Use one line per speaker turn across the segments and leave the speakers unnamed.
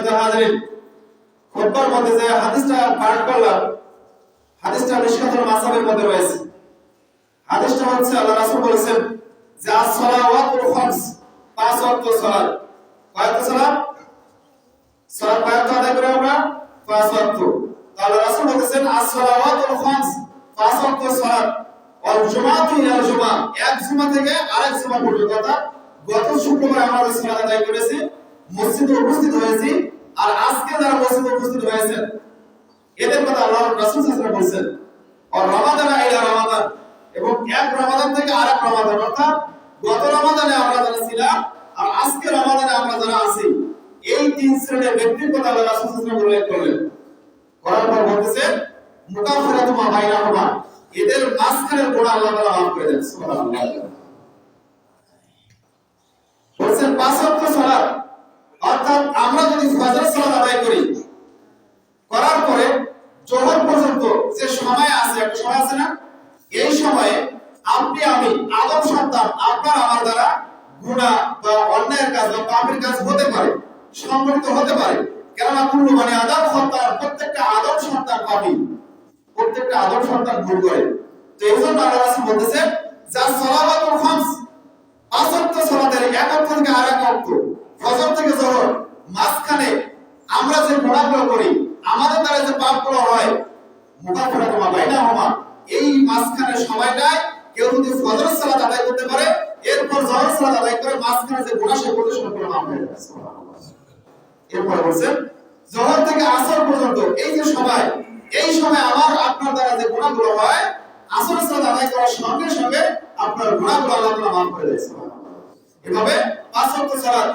সম্মানিত হাজিরিন, খুতবার মধ্যে যে হাদিসটা পাঠ করলাম, হাদিসটা মিশকাতুল মাসাবির মধ্যে রয়েছে। হাদিসটা হচ্ছে আল্লাহ রাসূল বলেছেন যে as-সালাওয়াতুল খামস, পাঁচ ওয়াক্ত সালাত। কয়টা সালাত? সালাত কয়টা আদায় করি আমরা? পাঁচ ওয়াক্ত। আল্লাহ রাসূল বলেছেন as-সালাওয়াতুল খামস, পাঁচ ওয়াক্ত সালাত। ওয়াল জুমাআতু ইলাল জুমআ, এক জুমা থেকে আরেক জুমা পর্যন্ত। অর্থাৎ গত শুক্রবার আমরা সালাত আদায় করেছি, মসজিদে উপস্থিত হয়েছি, আর আজকে যারা মসজিদে উপস্থিত হয়েছেন এদের কথা আল্লাহ রাসূল সাল্লাল্লাহু আলাইহি ওয়াসাল্লাম বলেছেন। আর রমাদান ইলা রমাদান, এবং এক রমাদান থেকে আরেক রমাদান, অর্থাৎ গত রমাদানে আমরা যারা ছিলাম আর আজকে রমাদানে আমরা যারা আছি, এই তিন শ্রেণীর ব্যক্তির কথা আল্লাহ রাসূল সাল্লাল্লাহু আলাইহি ওয়াসাল্লাম উল্লেখ করলেন। করার পর বলতেছেন মুকাফফিরাতু মা বাইনাহুমা, এদের মাঝখানের গুনাহ আল্লাহ তাআলা মাফ করে দেন। সুবহানাল্লাহ। বলেন পাঁচ ওয়াক্ত সালাত, অর্থাৎ আমরা যদি ফজর সালাত আদায় করি, করার পরে জোহর পর্যন্ত যে সময় আছে, একটা সময় আছে না, এই সময়ে আপনি আমি আদম সন্তান আপনার আমার দ্বারা গুনাহ বা অন্যায়ের কাজ বা পাপের কাজ হতে পারে, সংঘটিত হতে পারে। কেননা কুল্লু মানে আদম সন্তান, প্রত্যেকটা আদম সন্তান পাপী, প্রত্যেকটা আদম সন্তান ভুল করে। তো এই জন্য আল্লাহ রাসূল বলতেছেন যা সালাওয়াতুল খামস, পাঁচ ওয়াক্ত সালাতের এক ওয়াক্ত থেকে আরেক ওয়াক্ত, ফজর থেকে জোহর, মাঝখানে আমরা যে গুনাহগুলো করি, আমাদের দ্বারা যে পাপগুলো হয়, মুকাফফিরাতু মা বাইনাহুমা, এই মাঝখানের সময়টায় কেউ যদি ফজর সালাত আদায় করতে পারে, এরপর জোহর সালাত আদায় করে, মাঝখানে যে গুনাহ সে করতে শুরু করে মাফ হয়ে যাবে। সুবহানাল্লাহ। এরপর বলেন জোহর থেকে আসর পর্যন্ত এই যে সময়, এই সময় আমার আপনার দ্বারা যে গুনাহগুলো হয়, আসর সালাত আদায় করার সঙ্গে সঙ্গে আপনার গুনাহগুলো আল্লাহ তাআলা মাফ করে দেন। সুবহানাল্লাহ। এভাবে পাঁচ ওয়াক্ত সালাত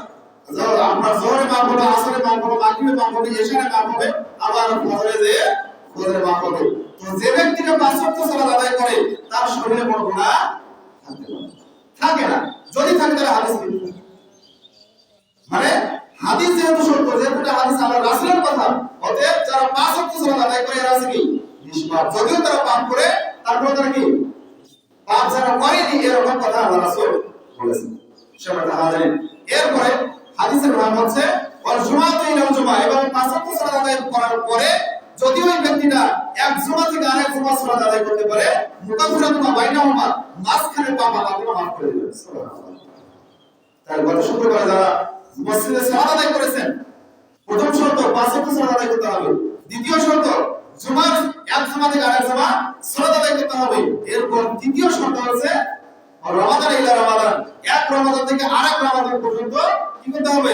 আপনার জোহরে মাফ হবে, আসরে মাফ হবে, মাগরিবে মাফ হবে, ইশারে মাফ হবে, আবার ফজরে যে ফজরে মাফ হবে। তো যে ব্যক্তিটা পাঁচ ওয়াক্ত সালাত আদায় করে তার শরীরে কোনো গুনাহ থাকে না। যদি থাকে তাহলে হাদিস মিথ্যা। মানে হাদিস যেহেতু সত্য, যেহেতু হাদিস আল্লাহ রাসূলের কথা, অতএব যারা পাঁচ ওয়াক্ত সালাত আদায় করে এরা আছে কি নিষ্পাপ। যদিও তারা পাপ করে, তারপরে তারা কি পাপ যারা করেনি, এরকম কথা আল্লাহ রাসূল বলেছেন। সম্মানিত হাজিরিন, এরপরে হাদিসের নাম হচ্ছে ওয়াল জুমাআতু ইলাল জুমআ, এবং পাঁচ ওয়াক্ত সালাত আদায় করার পরে যদি ওই ব্যক্তিটা এক জুমা থেকে আরেক জুমা সালাত আদায় করতে পারে, মুকাফফিরাতু মা বাইনাহুমা, মাঝখানে পাপ আল্লাহ তাআলা মাফ করে দেবেন। সুবহানাল্লাহ। তাহলে গত শুক্রবার যারা মসজিদে সালাত আদায় করেছেন, প্রথম শর্ত পাঁচ ওয়াক্ত সালাত আদায় করতে হবে। দ্বিতীয় শর্ত জুমার এক জুমা থেকে আরেক জুমা সালাত আদায় করতে হবে। এরপর তৃতীয় শর্ত হচ্ছে রমাদান ইলা রমাদান, এক রমাদান থেকে আরেক রমাদান পর্যন্ত কি করতে হবে?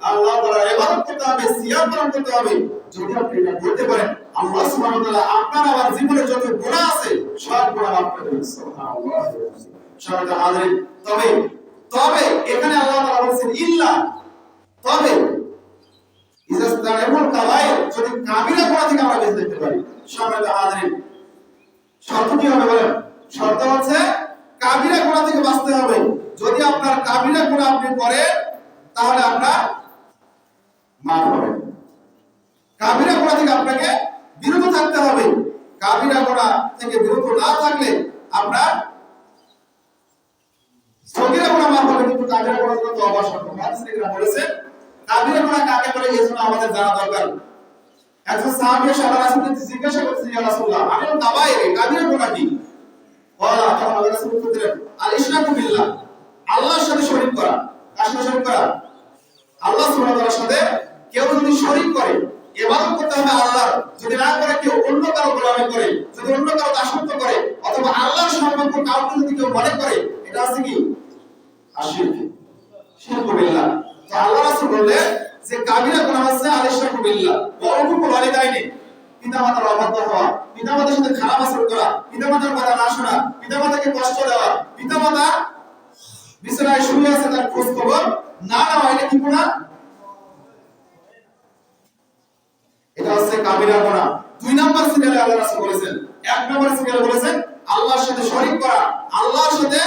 আল্লাহ তাআলার ইবাদত করতে হবে, সিয়াম পালন করতে হবে। যদি আপনি এটা করতে পারেন, আল্লাহ সুবহানাহু ওয়া তাআলা আপনার আমার জীবনে যত গুনাহ আছে সব গুনাহ মাফ করে দেবেন। সুবহানাল্লাহ। সম্মানিত হাজিরিন, তবে এখানে আল্লাহ তাআলা বলেছেন ইল্লা, তবে ইজাস্তানাবুল কাবায়ের, যদি কাবিরা গুনাহ থেকে আমরা বেঁচে যেতে পারি। সম্মানিত হাজিরিন, শর্ত কি হবে বলেন? শর্ত হচ্ছে কাবিরা গুনাহ থেকে বাঁচতে হবে। যদি আপনার কাবিরা গুনাহ আপনি করেন তাহলে আপনার মাফ হবে। কাবিরা গুনাহ থেকে আপনাকে বিরত থাকতে হবে। কাবিরা গুনাহ থেকে বিরত না থাকলে আপনার সগীরা গুনাহ মাফ হবে, কিন্তু কাবিরা গুনাহ তো তওবা শর্ত। হাদিসে এখানে বলেছে কাবিরা গুনাহ কাকে বলে, এই জন্য আমাদের জানা দরকার। একজন সাহাবী সাল্লাল্লাহু আলাইহি ওয়াসাল্লাম জিজ্ঞাসা করতেছেন, ইয়া রাসূলুল্লাহ, আমিল কাবায়ের কাবিরা গুনাহ কি? বলা তখন আল্লাহ রাসূল উত্তর দিলেন আল ইশরাকু বিল্লাহ, আল্লাহর সাথে শরীক করা। কার সাথে শরীক করা? আল্লাহ সুবহানাহু ওয়া তাআলার সাথে কেউ যদি শরীক করে, ইবাদত করতে হবে আল্লাহর। যদি না করে, কেউ অন্য কারো গোলামি করে, যদি অন্য কারো দাসত্ব করে, অথবা আল্লাহর সম্পর্ক কাউকে যদি কেউ মনে করে, এটা আছে কি শিরক, শিরক বিল্লাহ। তো আল্লাহ রাসূল বললেন যে কাবিরা গুনাহ হচ্ছে আল ইশরাকু বিল্লাহ ওয়া উকুকুল ওয়ালিদাইনি, পিতামাতার অবাধ্য হওয়া, পিতামাতার সাথে খারাপ আচরণ করা, পিতামাতার কথা না শোনা, পিতামাতাকে কষ্ট দেওয়া, পিতামাতা বিছানায় শুয়ে আছে তার খোঁজ খবর না নেওয়া, এটা কি গুনাহ? এটা হচ্ছে কাবিরা গুনাহ। দুই নাম্বার সিরিয়ালে আল্লাহ রাসূল বলেছেন, এক নাম্বার সিরিয়ালে বলেছেন আল্লাহর সাথে শরীক করা, আল্লাহর সাথে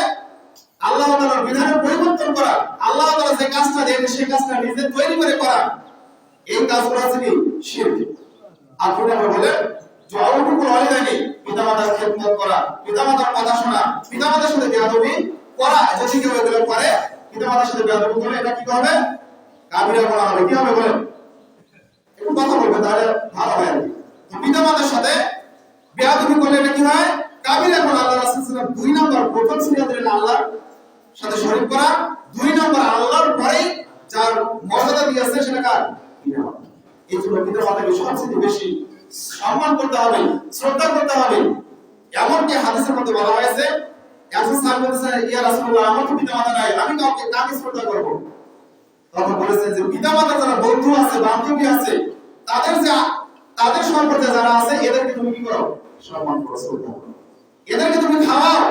আল্লাহ তাআলার বিধানের পরিবর্তন করা, আল্লাহ তাআলা যে কাজটা দেন সেই কাজটা নিজে তৈরি করে করা, এই কাজগুলো আছে কি শিরক। আর দুই নাম্বার বলে জওয়াবুল ওয়ালিদাইনি, পিতামাতার খেদমত করা, পিতামাতার কথা শোনা, পিতামাতার সাথে বেয়াদবি করা। যদি কেউ এগুলো করে, পিতামাতার সাথে বেয়াদবি করে, এটা কি হবে? কাবিরা গুনাহ হবে। কি হবে বলেন? একটু কথা বলবে তাহলে ভালো হয় আর কি। তো পিতা মাতার সাথে বেয়াদবি করলে এটা কি হয়? কাবিরা গুনাহ। আল্লাহ রাসূল সাল্লাল্লাহু আলাইহি ওয়াসাল্লাম 2 নম্বর প্রথম সিরিয়াল দিলেন আল্লাহর সাথে শরীক করা, 2 নম্বর আল্লাহর পরেই যার মর্যাদা দিয়েছে সেটা কার? পিতা মাতা। এই জন্য পিতা মাতাকে সবচেয়ে বেশি সম্মান করতে হবে, শ্রদ্ধা করতে হবে। এমনকি হাদিসের মধ্যে বলা হয়েছে একজন সাহাবী বলেছেন, ইয়া রাসূলুল্লাহ, আমার তো পিতা মাতা নাই, আমি কাকে শ্রদ্ধা করব? তখন বলেছেন যে পিতা মাতা যারা বন্ধু আছে, বান্ধবী আছে, তাদের সম্পর্কে যারা আছে এদেরকে তুমি কি করো? সম্মান করো, শ্রদ্ধা করো। এদেরকে তুমি খাওয়াও,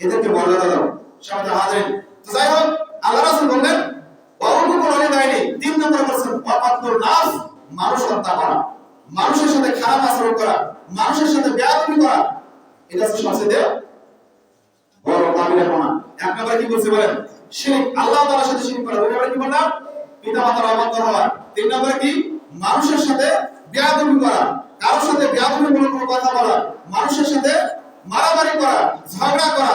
এদেরকে মর্যাদা দাও। সমাজে হাজির। তো যাই হোক, আল্লাহ রাসূল বললেন ওয়াউলুকুল ওয়ালিদাইনি, 3 নম্বর বলেছেন ওয়াকাতুল নাস, মানুষ হত্যা করা, মানুষের সাথে খারাপ আচরণ করা, মানুষের সাথে বেয়াদবি করা, এটা হচ্ছে সবচেয়ে বড় কাবিরা গুনাহ। এক নম্বরে কি বলছে বলেন? শিরক, আল্লাহ তাআলার সাথে শিরক করা। দুই নম্বরে কি বললাম? পিতামাতার অবাধ্য হওয়া। 3 নম্বরে কি? মানুষের সাথে বেয়াদবি করা, কারোর সাথে বেয়াদবিমূলক কোনো কথা বলা, মানুষের সাথে মারামারি করা, ঝগড়া করা।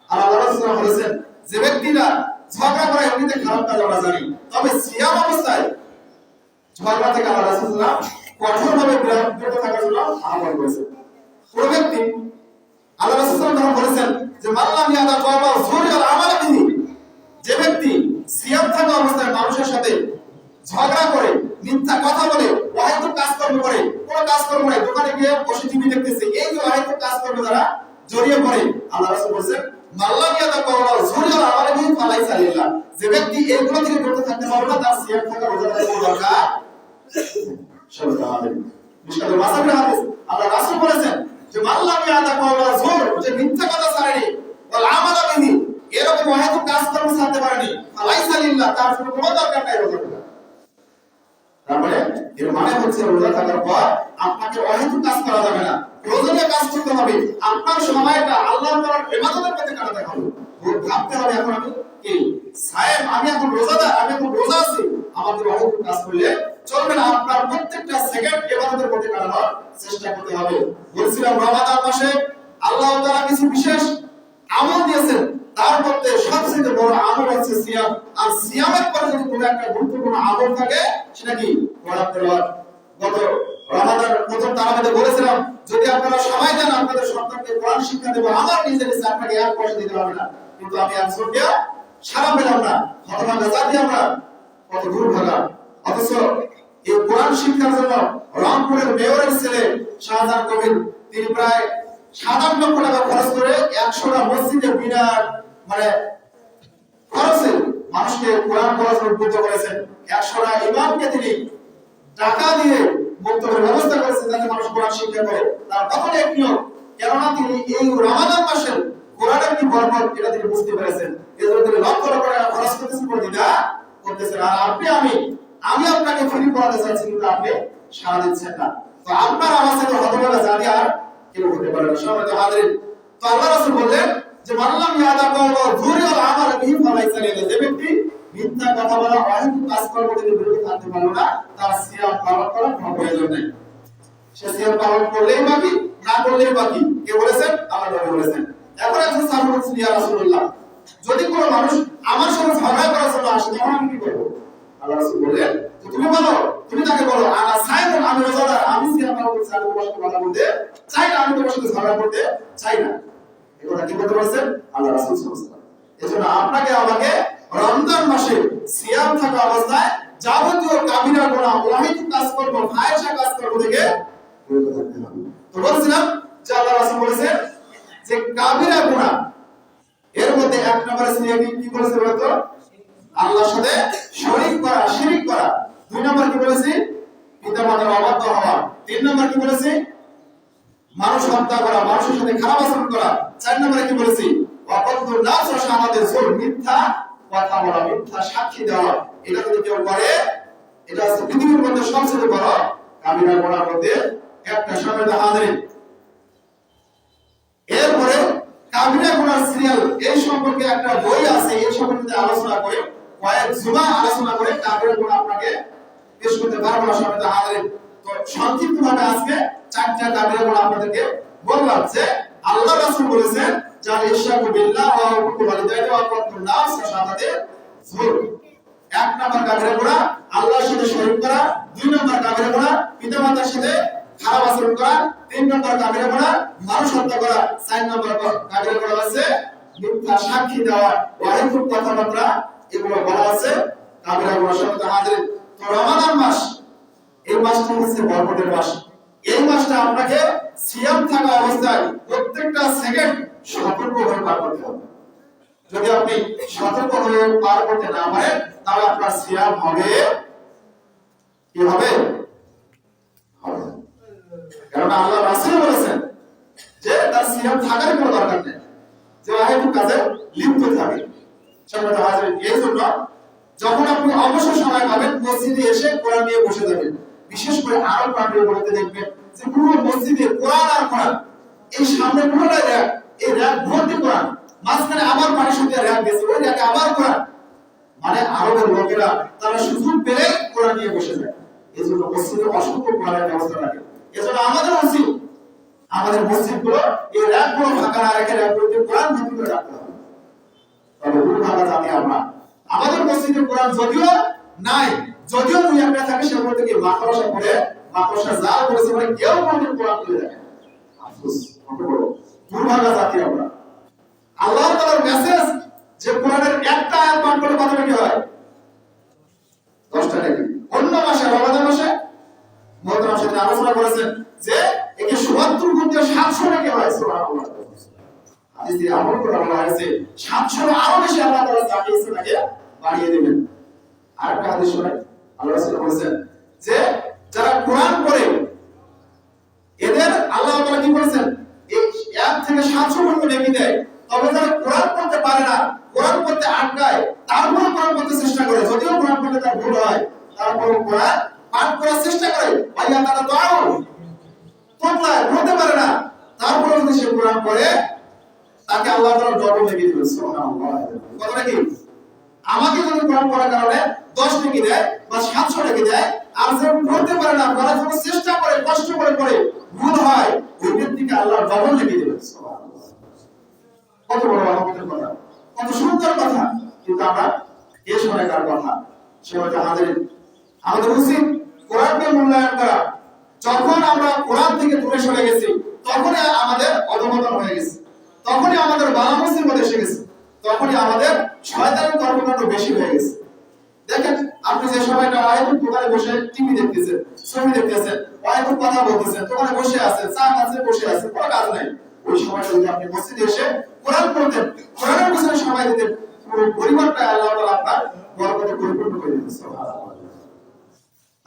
আর আল্লাহ রাসূল বলেছেন যে ব্যক্তিরা ঝগড়া করে এমনিতে খারাপ কাজ আমরা জানি, তবে সিয়াম অবস্থায় ঝগড়া থেকে আল্লাহ রাসূল কঠোরভাবে বিরত থাকার জন্য আহ্বান করেছেন। কোন ব্যক্তি আল্লাহ রাসূল বলেছেন যে মাল্লাম ইয়াদা কওলা যুরি আল আমাল বিহি, যে ব্যক্তি সিয়াম থাকা অবস্থায় মানুষের সাথে ঝগড়া করে, মিথ্যা কথা বলে, অহেতুক কাজকর্ম করে, কোন কাজকর্ম নাই, দোকানে গিয়ে বসে টিভি দেখতেছে, এই যে অহেতুক কাজকর্ম দ্বারা জড়িয়ে পড়ে, আল্লাহ রাসূল বলেছেন মাল্লাম ইয়াদা কওলা যুরি আল আমাল বিহি ফালাইসা লিল্লাহ, যে ব্যক্তি এগুলো থেকে বিরত থাকতে পারবে না, তার সিয়াম থাকা রোজা রাখা কোনো দরকার সবটা হবে। মিশকাতুল মাসাবির হাদিস, আল্লাহ রাসূল বলেছেন যে মাল্লাম ইয়াদা কওলা যুর, যে মিথ্যা কথা ছাড়েনি, ওয়াল আমাল বিহি, এরকম অহেতুক কাজকর্ম ছাড়তে পারেনি, ফালাইসা লিল্লাহ, তার কোনো দরকার নাই রোজা রাখা। তারপরে এর মানে হচ্ছে রোজা থাকার পর আপনাকে অহেতুক কাজ করা যাবে না, প্রয়োজনীয় কাজ করতে হবে, আপনার সময়টা আল্লাহ তাআলার ইবাদতের প্রতি কাটাতে হবে। ভাবতে হবে এখন আমি কি সায়েম, আমি এখন রোজাদার, আমি এখন রোজা আছি, আমাদের অহেতুক কাজ করলে চলবে না। আপনার প্রত্যেকটা সেকেন্ড ইবাদতের প্রতি কাটানোর চেষ্টা করতে হবে। বলছিলাম রমাদান মাসে আল্লাহ তাআলা কিছু বিশেষ আমল দিয়েছেন, তার মধ্যে সবচেয়ে বড় আমল হচ্ছে সিয়াম। আর সিয়ামের পরে যদি কোনো একটা গুরুত্বপূর্ণ আমল থাকে সেটা কি? কোরআন তেলাওয়াত। গত রমাদান প্রথম তারাবিতে বলেছিলাম যদি আপনারা সময় দেন আপনাদের সন্তানকে কোরআন শিক্ষা দেব, আমার নিজের ইচ্ছা আপনাকে 1 পয়সা দিতে হবে না, কিন্তু আমি একজনকে সারা পেলাম না, হতভাগা জাতি আমরা, কত দুর্ভাগা। অথচ এই কোরআন শিক্ষার জন্য রংপুরের মেয়রের ছেলে শাহজাহান কবির, তিনি প্রায় 7-8 লক্ষ টাকা খরচ করে 100টা মসজিদে বিনা খরচে মানুষকে কোরআন পড়ার উদ্বুদ্ধ করেছেন। 100টা ইমামকে তিনি টাকা দিয়ে বক্তব্যের ব্যবস্থা করেছেন যাতে মানুষ কোরআন শিক্ষা করে। তার কখনো এক নিয়ম, কেননা তিনি এই রমাদান মাসের কোরআনের কি বরকত এটা তিনি বুঝতে পেরেছেন। এজন্য তিনি লক্ষ লক্ষ টাকা খরচ করতেছেন, প্রতিটা করতেছেন। আর আমি আপনাকে ফ্রি পড়াতে চাইছি, কিন্তু আপনি সাড়া দিচ্ছেন না। তো আপনার আমার সাথে হতভাগা জাতি আর কেউ হতে পারে না। সম্মানিত হাজিরিন, তো আল্লাহ রাসূল বললেন যে মাল্লাম ইয়াদা কওলা যুরি আল আমাল বিহি ফালাইসা লিল্লাহ, যে ব্যক্তি মিথ্যা কথা বলা, অহেতুক কাজকর্ম থেকে বিরত থাকতে পারলো না, তার সিয়াম পালন করার কোনো প্রয়োজন নেই। সে সিয়াম পালন করলেই বাকি, না করলেই বাকি। কে বলেছেন? আল্লাহ নবী বলেছেন। এখন একজন সাহাবী বলছেন ইয়া রাসূলুল্লাহ, যদি কোনো মানুষ আমার সাথে ঝগড়া করার জন্য আসে তখন আমি কি করব? আল্লাহ রাসূল বললেন যে তুমি বলো, তুমি তাকে বলো আনা সাইমুন, আমি রোজাদার, আমি সিয়াম পালন করছি, আমি তোমার সাথে কথা বলতে চাই না, আমি তোমার সাথে ঝগড়া করতে চাই না। এই কথা কি বলতে পারছেন আল্লাহ রাসূল সাল্লাল্লাহু আলাইহি ওয়াসাল্লাম। এজন্য আপনাকে আমাকে রমজান মাসে সিয়াম থাকা অবস্থায় যাবতীয় কাবিরা গুনাহ, অহেতুক কাজকর্ম, ফাহিশা কাজকর্ম থেকে বিরত থাকতে হবে। তো বলছিলাম যে আল্লাহ রাসূল বলেছেন যে কাবিরা গুনাহ এর মধ্যে 1 নম্বরে কি বলেছে বলতো? আল্লাহর সাথে শরীক করা, শিরক করা। 2 নম্বর কি বলেছে? পিতামাতার অবাধ্য হওয়া। 3 নম্বর কি বলেছে? মানুষ হত্যা করা, মানুষের সাথে খারাপ আচরণ করা। 4 নম্বরে কি বলেছে? ওয়াকাতুল নাস ওয়া শাহাদাতুল যুর, মিথ্যা কথা বলা, মিথ্যা সাক্ষী দেওয়া। এটা যদি কেউ করে, এটা হচ্ছে পৃথিবীর মধ্যে সবচেয়ে বড় কাবিরা গুনাহর মধ্যে একটা। সম্মানিত হাজিরিন, এরপরে কাবিরা গুনাহ সিরিয়াল এই সম্পর্কে একটা বই আছে, এই সম্পর্কে আলোচনা করে কয়েক জুমা আলোচনা করে কাবিরা গুনাহ আপনাকে পেশ করতে পারবো না। সম্মানিত হাজিরিন, তো সংক্ষিপ্তভাবে আজকে 4টা কাবিরা গুনাহ আপনাদেরকে বললাম যে আল্লাহ রাসূল বলেছেন যার ইশরাকু বিল্লাহ ওয়া হুকুকুল ওয়ালিদাইনি ওয়া কাতুন নাস ওয়া শাহাদাতুল যুর, এক নাম্বার কাবিরা গুনাহ আল্লাহর সাথে শরীক করা, দুই নাম্বার কাবিরা গুনাহ পিতামাতার সাথে খারাপ আচরণ করা, তিন নাম্বার কাবিরা গুনাহ মানুষ হত্যা করা, চার নাম্বার কাবিরা গুনাহ আছে মিথ্যা সাক্ষী দেওয়া, অহেতুক কথাবার্তা, এগুলো বলা আছে কাবিরা গুনাহ। সম্মানিত হাজিরিন, তো রমাদান মাস, এই মাসটা হচ্ছে বরকতের মাস। এই মাসটা আপনাকে সিয়াম থাকা অবস্থায় প্রত্যেকটা সেকেন্ড সতর্কভাবে পার করতে হবে। যদি আপনি সতর্ক হয়ে পার করতে না পারেন তাহলে আপনার সিয়াম হবে কি হবে? কারণ আল্লাহ রাসূল বলেছেন যে তার সিয়াম থাকার কোনো দরকার নেই, যে অহেতুক কাজে লিপ্ত থাকে। সম্মানিত হাজিরিন, এই জন্য যখন আপনি অবসর সময় পাবেন মসজিদে এসে কোরআন নিয়ে বসে যাবেন। বিশেষ করে আরব কান্ট্রিগুলোতে দেখবেন যে পুরো মসজিদে কোরআন আর কোরআন, এই সামনে পুরোটা র‍্যাক, এই র‍্যাক ভর্তি কোরআন, মাঝখানে আবার পানি সাথে র‍্যাক দিয়েছে, ওই র‍্যাকে আবার কোরআন। মানে আরবের লোকেরা তারা সুযোগ পেলে কোরআন নিয়ে বসে যায়। এজন্য মসজিদে অসংখ্য কোরআনের ব্যবস্থা রাখে। এজন্য আমাদের উচিত আমাদের মসজিদগুলো এই র‍্যাকগুলো ফাঁকা না রেখে র‍্যাকগুলোতে কোরআন ভর্তি করে রাখতে হবে। তবে দুর্ভাগা জাতি আমরা, আমাদের মসজিদে কোরআন যদিও নাই, যদিও দুই একটা থাকে, সেগুলো থেকে মাকড়সা করে, মাকড়সা জাল করেছে মানে কেউ কোনদিন কোরআন তুলে দেখে। আফসোস, কত বড় দুর্ভাগা জাতি আমরা। আল্লাহ তাআলার মেসেজ যে কোরআনের একটা আয়াত পাঠ করলে কত নেকি হয়? 10টা নেকি। অন্য মাসে, রমাদান মাসে মুহতারাম সাহেব আলোচনা করেছেন যে একে ৭৭ গুণ দিয়ে ৭০০ নেকি হয়। সুবহানাল্লাহ। হাদিসে আমল করে বলা হয়েছে ৭০০ আরো বেশি আল্লাহ তাআলা যাকে ইচ্ছা তাকে বাড়িয়ে দিবেন। আরেকটা হাদিস শুনে আল্লাহ রাসূল বলেছেন যে যারা কোরআন পড়ে এদের আল্লাহ তাআলা কি করেছেন? এই ১ থেকে ৭০০ পর্যন্ত নেকি দেয়। তবে যারা কোরআন পড়তে পারে না, কোরআন পড়তে আটকায়, তারপরে কোরআন পড়তে চেষ্টা করে, যদিও কোরআন পড়তে তার ভুল হয়, তারপরে কোরআন পাঠ করার চেষ্টা করে, ভাইয়া তারা দাও তোমরায় পড়তে পারে না, তারপরে যদি সে কোরআন পড়ে তাকে আল্লাহ তাআলা ডবল নেকি দিবেন। সুবহানাল্লাহ। কত নাকি? আমাকে যদি কোরআন পড়ার কারণে 10 নেকি দেয় বা 700 নেকি দেয়, আর যে পড়তে পারে না, পড়ার জন্য চেষ্টা করে, কষ্ট করে পড়ে, ভুল হয়, ওই ব্যক্তিকে আল্লাহ ডবল নেকি দিবেন। সুবহানাল্লাহ। কত বড় রহমতের কথা, কত সুন্দর কথা, কিন্তু আমরা এ সময়কার কথা। সেটা হাজির, আমাদের উচিত কোরআনকে মূল্যায়ন করা। যখন আমরা কোরআন থেকে দূরে সরে গেছি তখনই আমাদের অধঃপতন হয়ে গেছে, তখনই আমাদের বালামুসির মধ্যে এসে গেছে, তখনই আমাদের শয়তানের কর্মকাণ্ড বেশি হয়ে গেছে। দেখেন, আপনি যে সময়টা অহেতুক দোকানে বসে টিভি দেখতেছেন, ছবি দেখতেছেন, অহেতুক কথা বলতেছেন, দোকানে বসে আছেন, চা খাচ্ছেন, বসে আছেন, কোনো কাজ নাই, ওই সময়টা যদি আপনি মসজিদে এসে কোরআন পড়তেন, কোরআনের পিছনে সময় দিতেন, পুরো পরিবারটা আল্লাহ তাআলা আপনার বরকতে পরিপূর্ণ করে দিবেন। সুবহানাল্লাহ।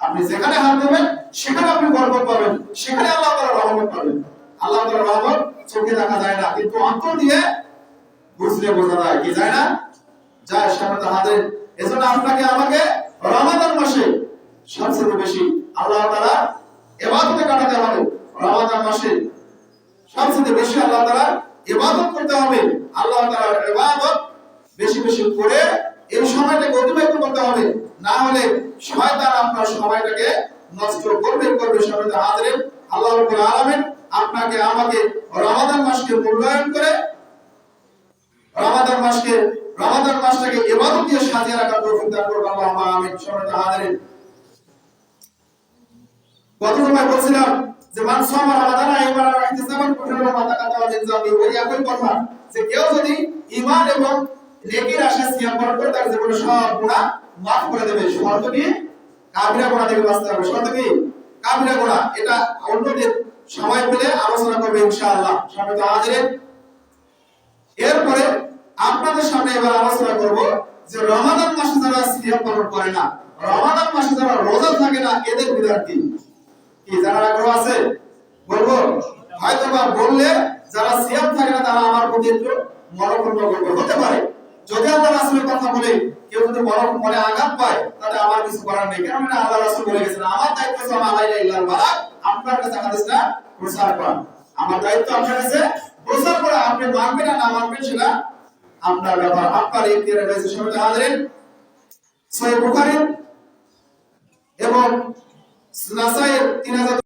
আপনি যেখানে হাত দেবেন সেখানে আপনি বরকত পাবেন, সেখানে আল্লাহ তাআলার রহমত পাবেন। আল্লাহ তাআলার রহমত চোখে দেখা যায় না, কিন্তু অন্তর দিয়ে বুঝলে বোঝা যায়, কি যায় না? যায়। সামনে হাতে। এজন্য আপনাকে আমাকে রমাদান মাসে সবচেয়ে বেশি আল্লাহ তাআলা ইবাদতে কাটাতে হবে। রমাদান মাসে সবচেয়ে বেশি আল্লাহ তাআলা ইবাদত করতে হবে। আল্লাহ তাআলার ইবাদত বেশি বেশি করে এই সময়টাকে অতিবাহিত করতে হবে, না হলে শয়তান আপনার সময়টাকে নষ্ট করবে। সামনে হাজির, আল্লাহ রাব্বুল আলামিন আপনাকে আমাকে রমাদান মাসকে মূল্যায়ন করে রমাদান মাসটাকে ইবাদত দিয়ে সাজিয়ে রাখার তৌফিক দান করুন। আল্লাহুম্মা আমিন। সম্মানিত হাজিরিন, গত সময় বলছিলাম যে মান সামা রমাদানা ঈমানান ওয়া ইহতিসাবান কুতিবা লাহু মা তাকাদ্দামা মিন যামবি। ওই একই কথা যে কেউ যদি ঈমান এবং নেকির আশায় সিয়াম পালন করে তার জীবনের সব গুনাহ মাফ করে দেবে। শর্ত কি? কাবিরা গুনাহ থেকে বাঁচতে হবে। শর্ত কি? কাবিরা গুনাহ। এটা অন্যদের সময় পেলে আলোচনা করবে ইনশাআল্লাহ। সম্মানিত হাজিরিন, এরপরে আপনাদের সামনে এবার আলোচনা করব যে রমাদান মাসে যারা সিয়াম পালন করে না, রমাদান মাসে যারা রোজা থাকে না, এদের বিধান কি? কি জানার আগ্রহ আছে? বলবো? হয়তো বা বললে যারা সিয়াম থাকে না তারা আমার প্রতি একটু মনোক্ষুণ্ণ করবে, হতে পারে। যদি আল্লাহ রাসূলের কথা বলে কেউ যদি মনে আঘাত পায় তাহলে আমার কিছু করার নেই, কারণ আল্লাহ রাসূল বলে গেছেন আমার দায়িত্ব হচ্ছে আলাইনা ইল্লাল বালাগ, আপনার কাছে হাদিসটা প্রচার করা। আমার দায়িত্ব আপনার কাছে প্রচার করা। আপনি মানবেন না মানবেন সেটা আপনার ব্যাপার, আপনার ইখতিয়ারে রয়েছে। সম্মানিত হাজিরিন, সহিহ বুখারী এবং নাসাঈর 3000